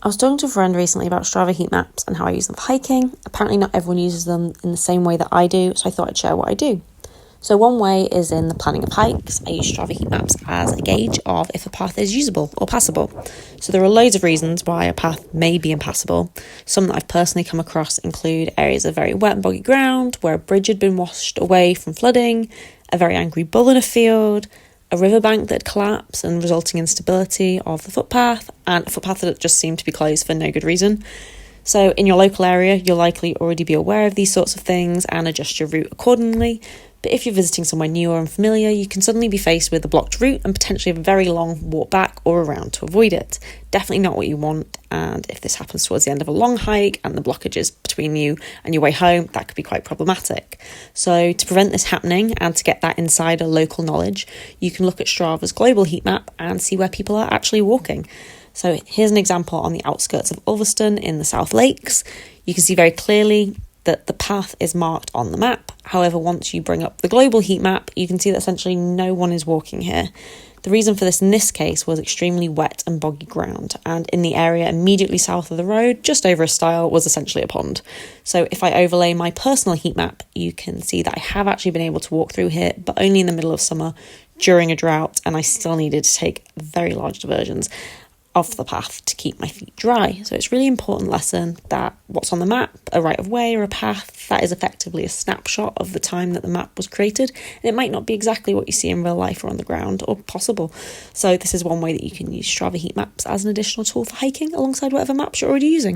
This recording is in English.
I was talking to a friend recently about Strava heat maps and how I use them for hiking. Apparently not everyone uses them in the same way that I do, so I thought I'd share what I do. So one way is in the planning of hikes. I use Strava heat maps as a gauge of if a path is usable or passable. So there are loads of reasons why a path may be impassable. Some that I've personally come across include areas of very wet and boggy ground, where a bridge had been washed away from flooding, a very angry bull in a field, a riverbank that had collapsed and resulting instability of the footpath, and a footpath that just seemed to be closed for no good reason. So in your local area, you'll likely already be aware of these sorts of things and adjust your route accordingly. But if you're visiting somewhere new or unfamiliar, you can suddenly be faced with a blocked route and potentially a very long walk back or around to avoid it. Definitely not what you want, and if this happens towards the end of a long hike and the blockage is between you and your way home, that could be quite problematic. So to prevent this happening and to get that insider local knowledge, you can look at Strava's global heat map and see where people are actually walking. So here's an example on the outskirts of Ulverston in the South Lakes. You can see very clearly that the path is marked on the map. However, once you bring up the global heat map, you can see that essentially no one is walking here. The reason for this in this case was extremely wet and boggy ground, and in the area immediately south of the road, just over a stile, was essentially a pond. So if I overlay my personal heat map, you can see that I have actually been able to walk through here, but only in the middle of summer during a drought, and I still needed to take very large diversions off the path to keep my feet dry. So it's a really important lesson that what's on the map, a right of way or a path, that is effectively a snapshot of the time that the map was created, and it might not be exactly what you see in real life or on the ground or possible. So this is one way that you can use Strava heat maps as an additional tool for hiking alongside whatever maps you're already using.